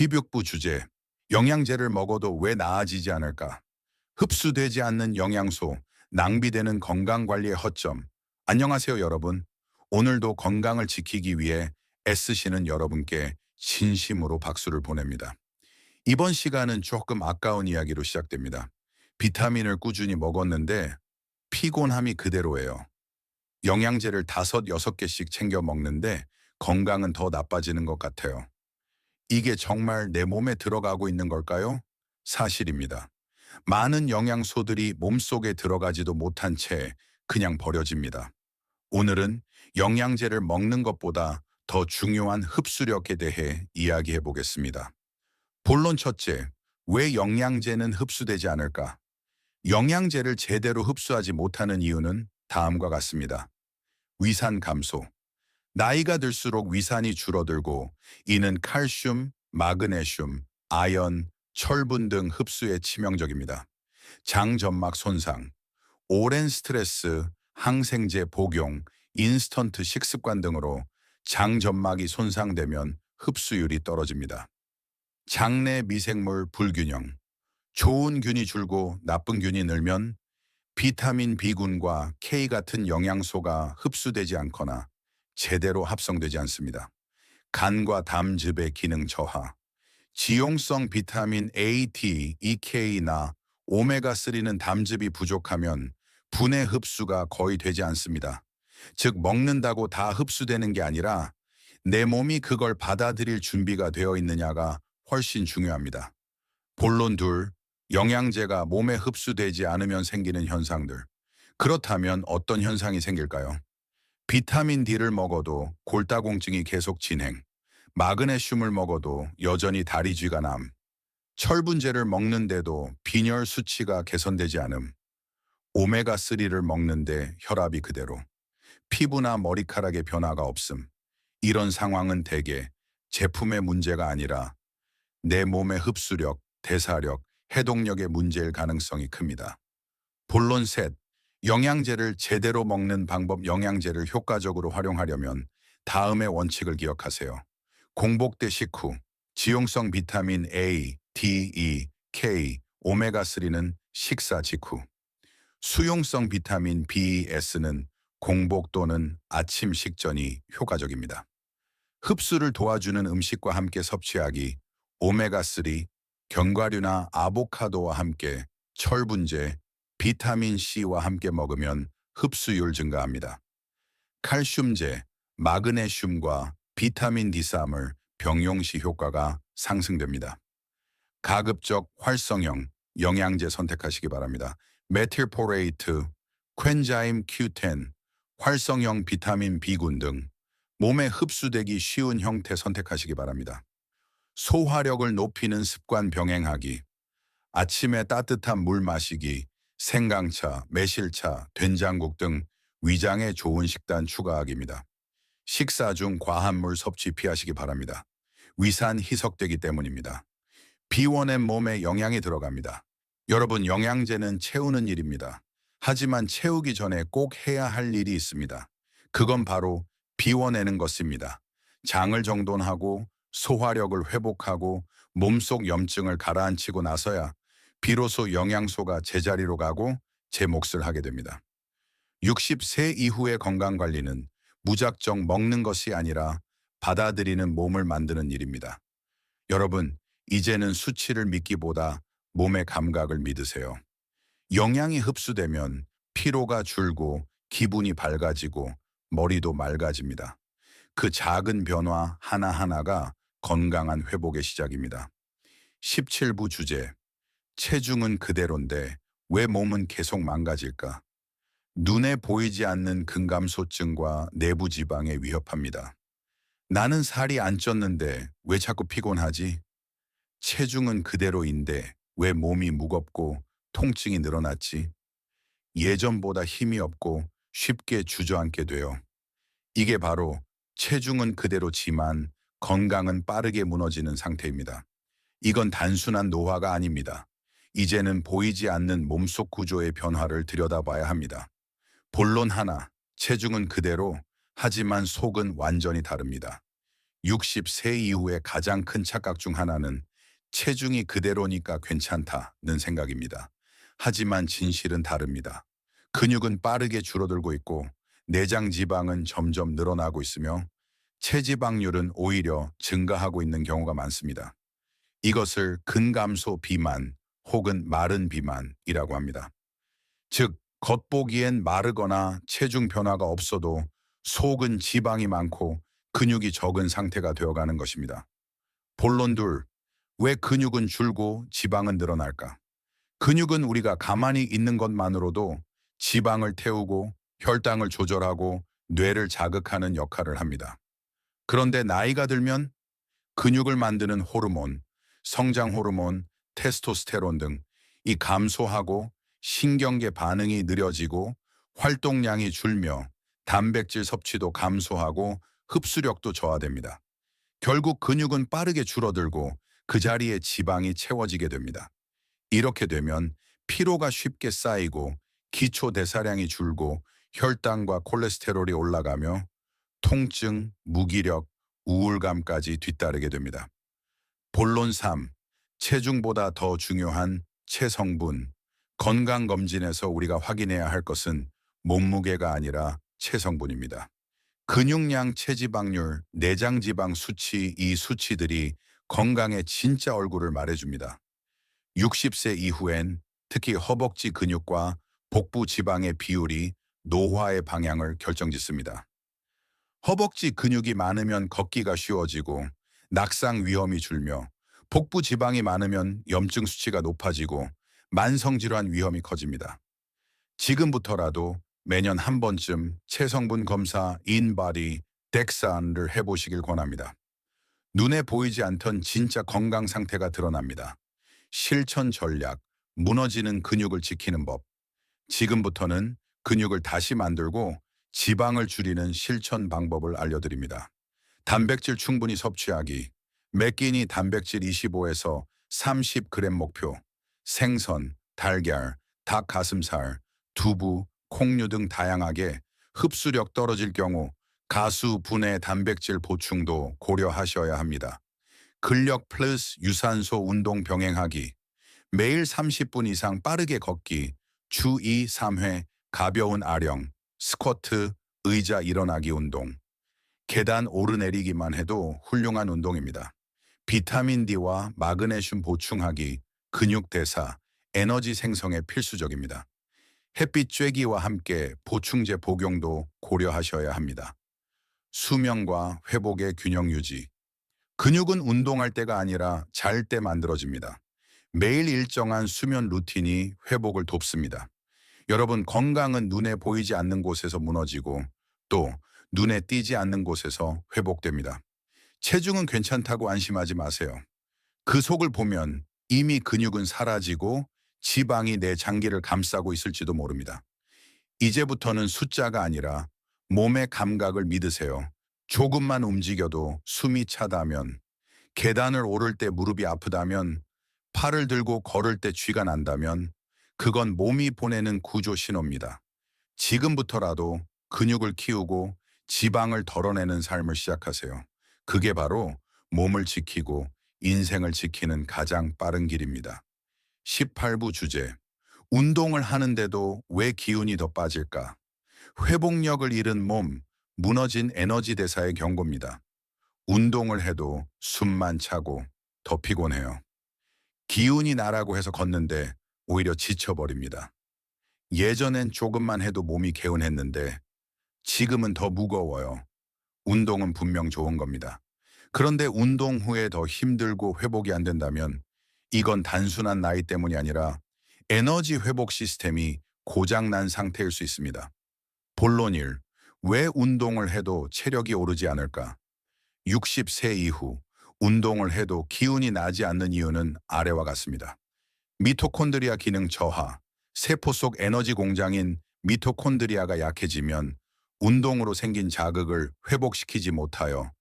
피벽부 주제, 영양제를 먹어도 왜 나아지지 않을까? 흡수되지 않는 영양소, 낭비되는 건강관리의 허점. 안녕하세요 여러분. 오늘도 건강을 지키기 위해 애쓰시는 여러분께 진심으로 박수를 보냅니다. 이번 시간은 조금 아까운 이야기로 시작됩니다. 비타민을 꾸준히 먹었는데 피곤함이 그대로예요. 영양제를 5, 6개씩 챙겨 먹는데 건강은 더 나빠지는 것 같아요. 이게 정말 내 몸에 들어가고 있는 걸까요? 사실입니다. 많은 영양소들이 몸속에 들어가지도 못한 채 그냥 버려집니다. 오늘은 영양제를 먹는 것보다 더 중요한 흡수력에 대해 이야기해 보겠습니다. 본론 첫째, 왜 영양제는 흡수되지 않을까? 영양제를 제대로 흡수하지 못하는 이유는 다음과 같습니다. 위산 감소. 나이가 들수록 위산이 줄어들고 이는 칼슘, 마그네슘, 아연, 철분 등 흡수에 치명적입니다. 장점막 손상, 오랜 스트레스, 항생제 복용, 인스턴트 식습관 등으로 장점막이 손상되면 흡수율이 떨어집니다. 장내 미생물 불균형, 좋은 균이 줄고 나쁜 균이 늘면 비타민 B군과 K 같은 영양소가 흡수되지 않거나 제대로 합성되지 않습니다. 간과 담즙의 기능 저하, 지용성 비타민 A, D, EK나 오메가3는 담즙이 부족하면 분해 흡수가 거의 되지 않습니다. 즉 먹는다고 다 흡수되는 게 아니라 내 몸이 그걸 받아들일 준비가 되어 있느냐가 훨씬 중요합니다. 본론 둘, 영양제가 몸에 흡수되지 않으면 생기는 현상들. 그렇다면 어떤 현상이 생길까요? 비타민 D를 먹어도 골다공증이 계속 진행, 마그네슘을 먹어도 여전히 다리 쥐가 남, 철분제를 먹는데도 빈혈 수치가 개선되지 않음, 오메가3를 먹는데 혈압이 그대로, 피부나 머리카락의 변화가 없음. 이런 상황은 대개 제품의 문제가 아니라 내 몸의 흡수력, 대사력, 해독력의 문제일 가능성이 큽니다. 본론 셋, 영양제를 제대로 먹는 방법. 영양제를 효과적으로 활용하려면 다음의 원칙을 기억하세요. 공복대 식후, 지용성 비타민 A, D, E, K, 오메가3는 식사 직후, 수용성 비타민 B, S는 공복 또는 아침 식전이 효과적입니다. 흡수를 도와주는 음식과 함께 섭취하기, 오메가3, 견과류나 아보카도와 함께 철분제, 비타민 C와 함께 먹으면 흡수율 증가합니다. 칼슘제, 마그네슘과 비타민 D3을 병용 시 효과가 상승됩니다. 가급적 활성형 영양제 선택하시기 바랍니다. 메틸포레이트, 퀸자임 Q10, 활성형 비타민 B군 등 몸에 흡수되기 쉬운 형태 선택하시기 바랍니다. 소화력을 높이는 습관 병행하기, 아침에 따뜻한 물 마시기, 생강차, 매실차, 된장국 등 위장에 좋은 식단 추가하기입니다. 식사 중 과한 물 섭취 피하시기 바랍니다. 위산 희석되기 때문입니다. 비워낸 몸에 영양이 들어갑니다. 여러분, 영양제는 채우는 일입니다. 하지만 채우기 전에 꼭 해야 할 일이 있습니다. 그건 바로 비워내는 것입니다. 장을 정돈하고 소화력을 회복하고 몸속 염증을 가라앉히고 나서야 비로소 영양소가 제자리로 가고 제 몫을 하게 됩니다. 60세 이후의 건강관리는 무작정 먹는 것이 아니라 받아들이는 몸을 만드는 일입니다. 여러분, 이제는 수치를 믿기보다 몸의 감각을 믿으세요. 영양이 흡수되면 피로가 줄고 기분이 밝아지고 머리도 맑아집니다. 그 작은 변화 하나하나가 건강한 회복의 시작입니다. 17부 주제, 체중은 그대로인데 왜 몸은 계속 망가질까? 눈에 보이지 않는 근감소증과 내부 지방에 위협합니다. 나는 살이 안 쪘는데 왜 자꾸 피곤하지? 체중은 그대로인데 왜 몸이 무겁고 통증이 늘어났지? 예전보다 힘이 없고 쉽게 주저앉게 돼요. 이게 바로 체중은 그대로지만 건강은 빠르게 무너지는 상태입니다. 이건 단순한 노화가 아닙니다. 이제는 보이지 않는 몸속 구조의 변화를 들여다봐야 합니다. 본론 하나, 체중은 그대로, 하지만 속은 완전히 다릅니다. 60세 이후의 가장 큰 착각 중 하나는 체중이 그대로니까 괜찮다는 생각입니다. 하지만 진실은 다릅니다. 근육은 빠르게 줄어들고 있고 내장 지방은 점점 늘어나고 있으며 체지방률은 오히려 증가하고 있는 경우가 많습니다. 이것을 근감소 비만 혹은 마른 비만이라고 합니다. 즉, 겉보기엔 마르거나 체중 변화가 없어도 속은 지방이 많고 근육이 적은 상태가 되어가는 것입니다. 본론 둘, 왜 근육은 줄고 지방은 늘어날까? 근육은 우리가 가만히 있는 것만으로도 지방을 태우고 혈당을 조절하고 뇌를 자극하는 역할을 합니다. 그런데 나이가 들면 근육을 만드는 호르몬, 성장 호르몬, 테스토스테론 등 이 감소하고 신경계 반응이 느려지고 활동량이 줄며 단백질 섭취도 감소하고 흡수력도 저하됩니다. 결국 근육은 빠르게 줄어들고 그 자리에 지방이 채워지게 됩니다. 이렇게 되면 피로가 쉽게 쌓이고 기초 대사량이 줄고 혈당과 콜레스테롤이 올라가며 통증, 무기력, 우울감까지 뒤따르게 됩니다. 본론 3. 체중보다 더 중요한 체성분. 건강검진에서 우리가 확인해야 할 것은 몸무게가 아니라 체성분입니다. 근육량, 체지방률, 내장지방 수치, 이 수치들이 건강의 진짜 얼굴을 말해줍니다. 60세 이후엔 특히 허벅지 근육과 복부 지방의 비율이 노화의 방향을 결정짓습니다. 허벅지 근육이 많으면 걷기가 쉬워지고 낙상 위험이 줄며 복부 지방이 많으면 염증 수치가 높아지고 만성질환 위험이 커집니다. 지금부터라도 매년 한 번쯤 체성분 검사 인바디 덱산을 해보시길 권합니다. 눈에 보이지 않던 진짜 건강 상태가 드러납니다. 실천 전략, 무너지는 근육을 지키는 법. 지금부터는 근육을 다시 만들고 지방을 줄이는 실천 방법을 알려드립니다. 단백질 충분히 섭취하기, 매 끼니 단백질 25에서 30g 목표, 생선, 달걀, 닭 가슴살, 두부, 콩류 등 다양하게 흡수력 떨어질 경우 가수 분해 단백질 보충도 고려하셔야 합니다. 근력 플러스 유산소 운동 병행하기, 매일 30분 이상 빠르게 걷기, 주 2, 3회 가벼운 아령, 스쿼트, 의자 일어나기 운동. 계단 오르내리기만 해도 훌륭한 운동입니다. 비타민 D와 마그네슘 보충하기, 근육 대사, 에너지 생성에 필수적입니다. 햇빛 쬐기와 함께 보충제 복용도 고려하셔야 합니다. 수면과 회복의 균형 유지. 근육은 운동할 때가 아니라 잘 때 만들어집니다. 매일 일정한 수면 루틴이 회복을 돕습니다. 여러분, 건강은 눈에 보이지 않는 곳에서 무너지고 또 눈에 띄지 않는 곳에서 회복됩니다. 체중은 괜찮다고 안심하지 마세요. 그 속을 보면 이미 근육은 사라지고 지방이 내 장기를 감싸고 있을지도 모릅니다. 이제부터는 숫자가 아니라 몸의 감각을 믿으세요. 조금만 움직여도 숨이 차다면, 계단을 오를 때 무릎이 아프다면, 팔을 들고 걸을 때 쥐가 난다면 그건 몸이 보내는 구조 신호입니다. 지금부터라도 근육을 키우고 지방을 덜어내는 삶을 시작하세요. 그게 바로 몸을 지키고 인생을 지키는 가장 빠른 길입니다. 18부 주제. 운동을 하는데도 왜 기운이 더 빠질까? 회복력을 잃은 몸, 무너진 에너지 대사의 경고입니다. 운동을 해도 숨만 차고 더 피곤해요. 기운이 나라고 해서 걷는데 오히려 지쳐버립니다. 예전엔 조금만 해도 몸이 개운했는데 지금은 더 무거워요. 운동은 분명 좋은 겁니다. 그런데 운동 후에 더 힘들고 회복이 안 된다면 이건 단순한 나이 때문이 아니라 에너지 회복 시스템이 고장난 상태일 수 있습니다. 본론 1. 왜 운동을 해도 체력이 오르지 않을까? 60세 이후 운동을 해도 기운이 나지 않는 이유는 아래와 같습니다. 미토콘드리아 기능 저하, 세포 속 에너지 공장인 미토콘드리아가 약해지면 운동으로 생긴 자극을 회복시키지 못하여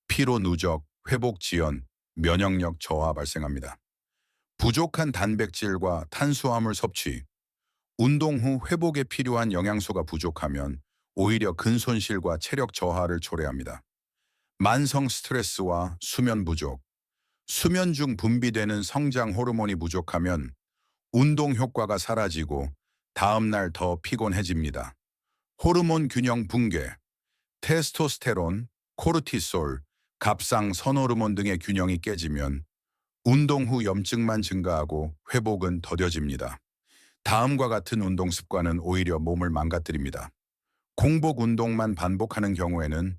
피로 누적, 회복 지연, 면역력 저하 발생합니다. 부족한 단백질과 탄수화물 섭취, 운동 후 회복에 필요한 영양소가 부족하면 오히려 근손실과 체력 저하를 초래합니다. 만성 스트레스와 수면 부족. 수면 중 분비되는 성장 호르몬이 부족하면 운동 효과가 사라지고 다음날 더 피곤해집니다. 호르몬 균형 붕괴. 테스토스테론, 코르티솔, 갑상 선호르몬 등의 균형이 깨지면 운동 후 염증만 증가하고 회복은 더뎌집니다. 다음과 같은 운동 습관은 오히려 몸을 망가뜨립니다. 공복 운동만 반복하는 경우에는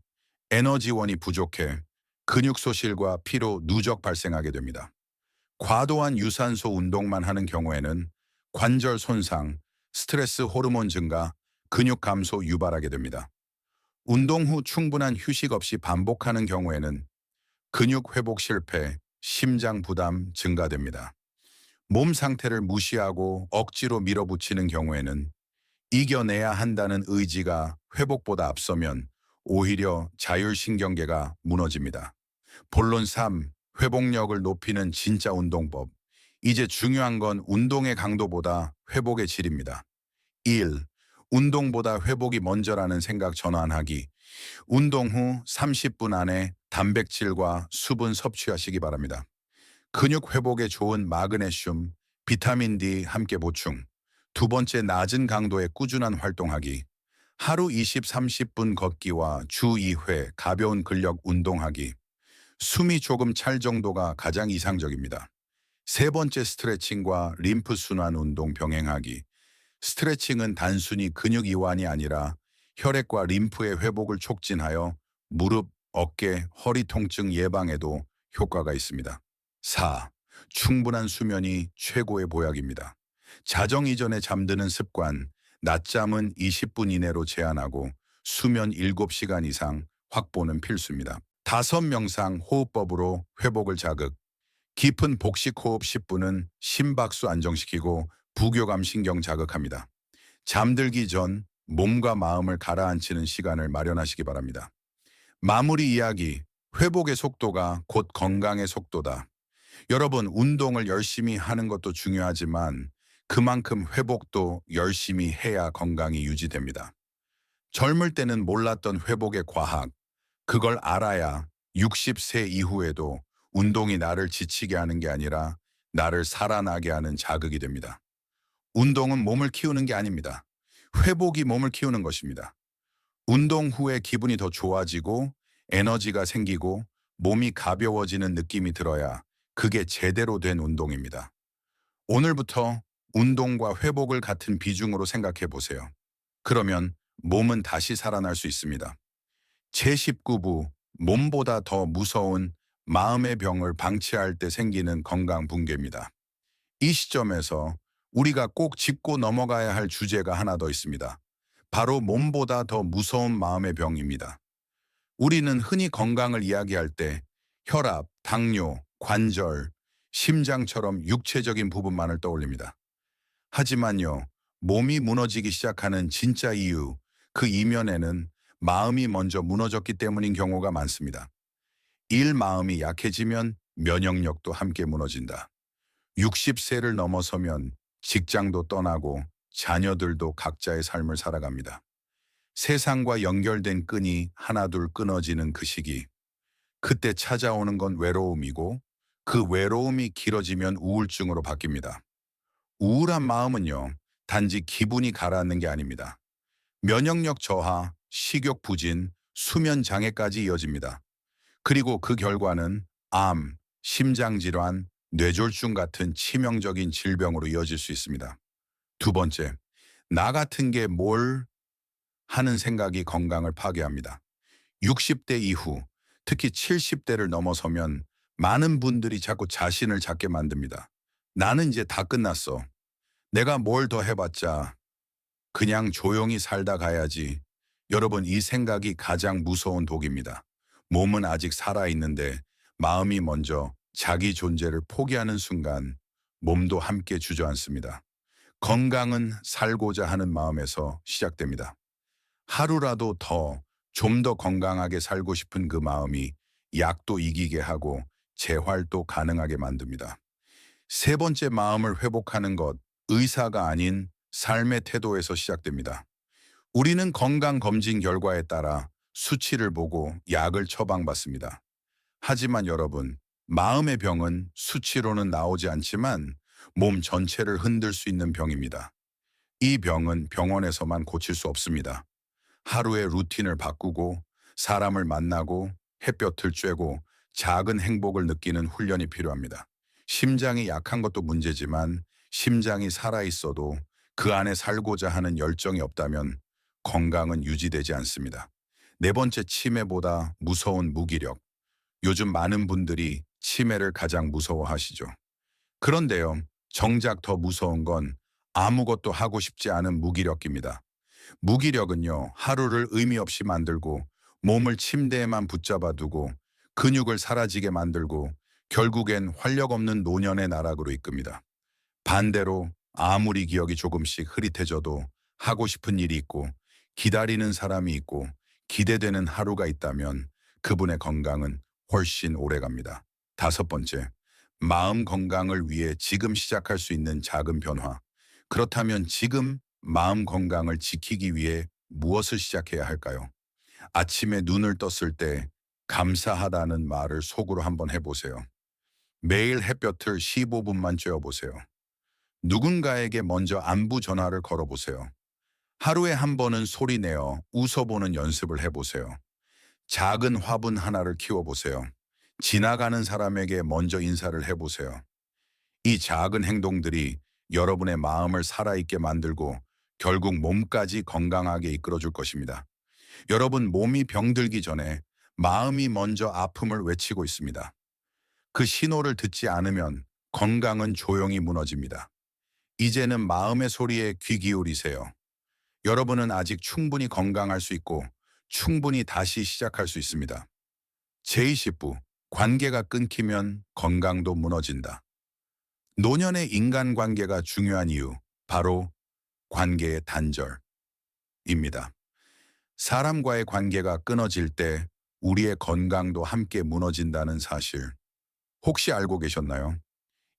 에너지원이 부족해 근육 소실과 피로 누적 발생하게 됩니다. 과도한 유산소 운동만 하는 경우에는 관절 손상, 스트레스 호르몬 증가, 근육 감소 유발하게 됩니다. 운동 후 충분한 휴식 없이 반복하는 경우에는 근육 회복 실패, 심장 부담 증가됩니다. 몸 상태를 무시하고 억지로 밀어붙이는 경우에는 이겨내야 한다는 의지가 회복보다 앞서면 오히려 자율신경계가 무너집니다. 본론 3. 회복력을 높이는 진짜 운동법. 이제 중요한 건 운동의 강도보다 회복의 질입니다. 1. 운동보다 회복이 먼저라는 생각 전환하기. 운동 후 30분 안에 단백질과 수분 섭취하시기 바랍니다. 근육 회복에 좋은 마그네슘, 비타민 D 함께 보충. 두 번째, 낮은 강도의 꾸준한 활동하기. 하루 20, 30분 걷기와 주 2회 가벼운 근력 운동하기. 숨이 조금 찰 정도가 가장 이상적입니다. 세 번째, 스트레칭과 림프 순환 운동 병행하기. 스트레칭은 단순히 근육 이완이 아니라 혈액과 림프의 회복을 촉진하여 무릎, 어깨, 허리 통증 예방에도 효과가 있습니다. 4. 충분한 수면이 최고의 보약입니다. 자정 이전에 잠드는 습관, 낮잠은 20분 이내로 제한하고 수면 7시간 이상 확보는 필수입니다. 5. 명상 호흡법으로 회복을 자극. 깊은 복식 호흡 10분은 심박수 안정시키고 부교감 신경 자극합니다. 잠들기 전 몸과 마음을 가라앉히는 시간을 마련하시기 바랍니다. 마무리 이야기, 회복의 속도가 곧 건강의 속도다. 여러분, 운동을 열심히 하는 것도 중요하지만 그만큼 회복도 열심히 해야 건강이 유지됩니다. 젊을 때는 몰랐던 회복의 과학, 그걸 알아야 60세 이후에도 운동이 나를 지치게 하는 게 아니라 나를 살아나게 하는 자극이 됩니다. 운동은 몸을 키우는 게 아닙니다. 회복이 몸을 키우는 것입니다. 운동 후에 기분이 더 좋아지고 에너지가 생기고 몸이 가벼워지는 느낌이 들어야 그게 제대로 된 운동입니다. 오늘부터 운동과 회복을 같은 비중으로 생각해 보세요. 그러면 몸은 다시 살아날 수 있습니다. 제19부, 몸보다 더 무서운 마음의 병을 방치할 때 생기는 건강 붕괴입니다. 이 시점에서 우리가 꼭 짚고 넘어가야 할 주제가 하나 더 있습니다. 바로 몸보다 더 무서운 마음의 병입니다. 우리는 흔히 건강을 이야기할 때 혈압, 당뇨, 관절, 심장처럼 육체적인 부분만을 떠올립니다. 하지만요, 몸이 무너지기 시작하는 진짜 이유, 그 이면에는 마음이 먼저 무너졌기 때문인 경우가 많습니다. 마음이 약해지면 면역력도 함께 무너진다. 60세를 넘어서면 직장도 떠나고 자녀들도 각자의 삶을 살아갑니다. 세상과 연결된 끈이 하나둘 끊어지는 그 시기. 그때 찾아오는 건 외로움이고 그 외로움이 길어지면 우울증으로 바뀝니다. 우울한 마음은요, 단지 기분이 가라앉는 게 아닙니다. 면역력 저하, 식욕 부진, 수면 장애까지 이어집니다. 그리고 그 결과는 암, 심장질환, 뇌졸중 같은 치명적인 질병으로 이어질 수 있습니다. 두 번째, 나 같은 게 뭘 하는 생각이 건강을 파괴합니다. 60대 이후, 특히 70대를 넘어서면 많은 분들이 자꾸 자신을 작게 만듭니다. 나는 이제 다 끝났어. 내가 뭘 더 해봤자 그냥 조용히 살다 가야지. 여러분, 이 생각이 가장 무서운 독입니다. 몸은 아직 살아있는데 마음이 먼저 자기 존재를 포기하는 순간 몸도 함께 주저앉습니다. 건강은 살고자 하는 마음에서 시작됩니다. 하루라도 좀 더 건강하게 살고 싶은 그 마음이 약도 이기게 하고 재활도 가능하게 만듭니다. 세 번째, 마음을 회복하는 것, 의사가 아닌 삶의 태도에서 시작됩니다. 우리는 건강검진 결과에 따라 수치를 보고 약을 처방받습니다. 하지만 여러분, 마음의 병은 수치로는 나오지 않지만 몸 전체를 흔들 수 있는 병입니다. 이 병은 병원에서만 고칠 수 없습니다. 하루의 루틴을 바꾸고 사람을 만나고 햇볕을 쬐고 작은 행복을 느끼는 훈련이 필요합니다. 심장이 약한 것도 문제지만 심장이 살아있어도 그 안에 살고자 하는 열정이 없다면 건강은 유지되지 않습니다. 네 번째, 치매보다 무서운 무기력. 요즘 많은 분들이 치매를 가장 무서워하시죠. 그런데요, 정작 더 무서운 건 아무것도 하고 싶지 않은 무기력입니다. 무기력은요, 하루를 의미 없이 만들고 몸을 침대에만 붙잡아 두고 근육을 사라지게 만들고 결국엔 활력 없는 노년의 나락으로 이끕니다. 반대로 아무리 기억이 조금씩 흐릿해져도 하고 싶은 일이 있고 기다리는 사람이 있고 기대되는 하루가 있다면 그분의 건강은 훨씬 오래 갑니다. 다섯 번째, 마음 건강을 위해 지금 시작할 수 있는 작은 변화. 그렇다면 지금 마음 건강을 지키기 위해 무엇을 시작해야 할까요? 아침에 눈을 떴을 때 감사하다는 말을 속으로 한번 해보세요. 매일 햇볕을 15분만 쬐어보세요. 누군가에게 먼저 안부 전화를 걸어보세요. 하루에 한 번은 소리 내어 웃어보는 연습을 해보세요. 작은 화분 하나를 키워보세요. 지나가는 사람에게 먼저 인사를 해보세요. 이 작은 행동들이 여러분의 마음을 살아있게 만들고 결국 몸까지 건강하게 이끌어줄 것입니다. 여러분, 몸이 병들기 전에 마음이 먼저 아픔을 외치고 있습니다. 그 신호를 듣지 않으면 건강은 조용히 무너집니다. 이제는 마음의 소리에 귀 기울이세요. 여러분은 아직 충분히 건강할 수 있고 충분히 다시 시작할 수 있습니다. 제20부, 관계가 끊기면 건강도 무너진다. 노년의 인간관계가 중요한 이유, 바로 관계의 단절입니다. 사람과의 관계가 끊어질 때 우리의 건강도 함께 무너진다는 사실, 혹시 알고 계셨나요?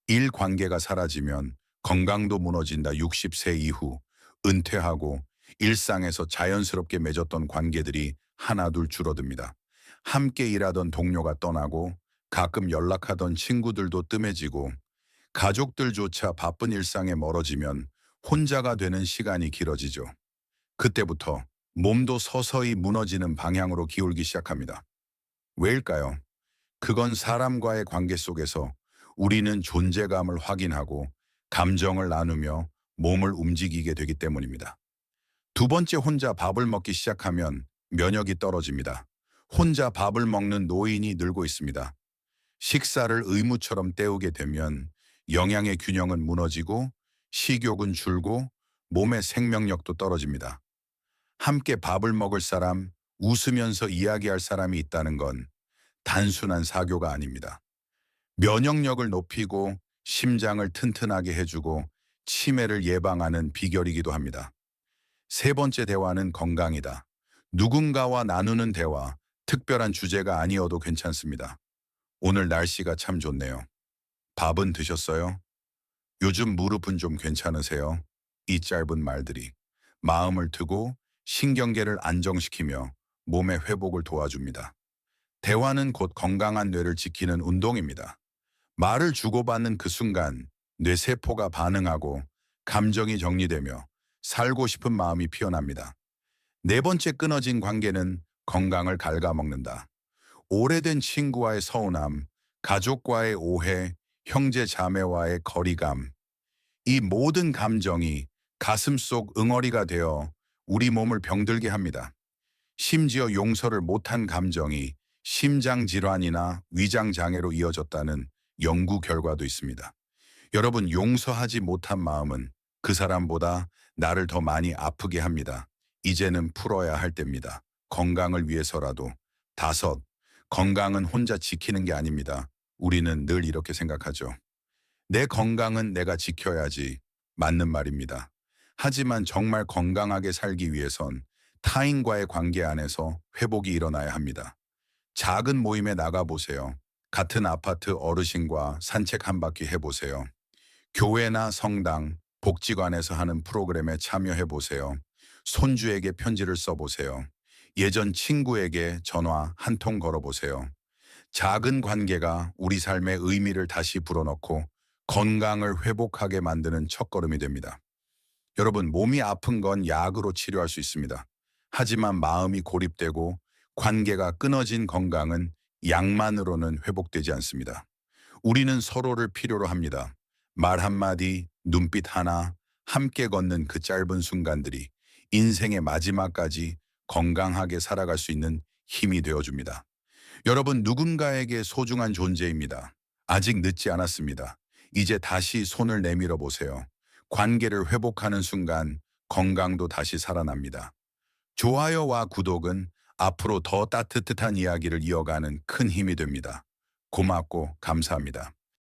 일 관계가 사라지면 건강도 무너진다. 60세 이후 은퇴하고 일상에서 자연스럽게 맺었던 관계들이 하나둘 줄어듭니다. 함께 일하던 동료가 떠나고 가끔 연락하던 친구들도 뜸해지고 가족들조차 바쁜 일상에 멀어지면 혼자가 되는 시간이 길어지죠. 그때부터 몸도 서서히 무너지는 방향으로 기울기 시작합니다. 왜일까요? 그건 사람과의 관계 속에서 우리는 존재감을 확인하고 감정을 나누며 몸을 움직이게 되기 때문입니다. 두 번째, 혼자 밥을 먹기 시작하면 면역이 떨어집니다. 혼자 밥을 먹는 노인이 늘고 있습니다. 식사를 의무처럼 때우게 되면 영양의 균형은 무너지고 식욕은 줄고 몸의 생명력도 떨어집니다. 함께 밥을 먹을 사람, 웃으면서 이야기할 사람이 있다는 건 단순한 사교가 아닙니다. 면역력을 높이고 심장을 튼튼하게 해주고 치매를 예방하는 비결이기도 합니다. 세 번째, 대화는 건강이다. 누군가와 나누는 대화, 특별한 주제가 아니어도 괜찮습니다. 오늘 날씨가 참 좋네요. 밥은 드셨어요? 요즘 무릎은 좀 괜찮으세요? 이 짧은 말들이 마음을 트고 신경계를 안정시키며 몸의 회복을 도와줍니다. 대화는 곧 건강한 뇌를 지키는 운동입니다. 말을 주고받는 그 순간 뇌세포가 반응하고 감정이 정리되며 살고 싶은 마음이 피어납니다. 네 번째, 끊어진 관계는 건강을 갉아먹는다. 오래된 친구와의 서운함, 가족과의 오해, 형제 자매와의 거리감, 이 모든 감정이 가슴속 응어리가 되어 우리 몸을 병들게 합니다. 심지어 용서를 못한 감정이 심장 질환이나 위장 장애로 이어졌다는 연구 결과도 있습니다. 여러분, 용서하지 못한 마음은 그 사람보다 나를 더 많이 아프게 합니다. 이제는 풀어야 할 때입니다. 건강을 위해서라도. 다섯, 건강은 혼자 지키는 게 아닙니다. 우리는 늘 이렇게 생각하죠. 내 건강은 내가 지켜야지. 맞는 말입니다. 하지만 정말 건강하게 살기 위해선 타인과의 관계 안에서 회복이 일어나야 합니다. 작은 모임에 나가보세요. 같은 아파트 어르신과 산책 한 바퀴 해보세요. 교회나 성당, 복지관에서 하는 프로그램에 참여해보세요. 손주에게 편지를 써보세요. 예전 친구에게 전화 한 통 걸어보세요. 작은 관계가 우리 삶의 의미를 다시 불어넣고 건강을 회복하게 만드는 첫걸음이 됩니다. 여러분, 몸이 아픈 건 약으로 치료할 수 있습니다. 하지만 마음이 고립되고 관계가 끊어진 건강은 약만으로는 회복되지 않습니다. 우리는 서로를 필요로 합니다. 말 한마디, 눈빛 하나, 함께 걷는 그 짧은 순간들이 인생의 마지막까지 건강하게 살아갈 수 있는 힘이 되어줍니다. 여러분, 누군가에게 소중한 존재입니다. 아직 늦지 않았습니다. 이제 다시 손을 내밀어 보세요. 관계를 회복하는 순간 건강도 다시 살아납니다. 좋아요와 구독은 앞으로 더 따뜻한 이야기를 이어가는 큰 힘이 됩니다. 고맙고 감사합니다.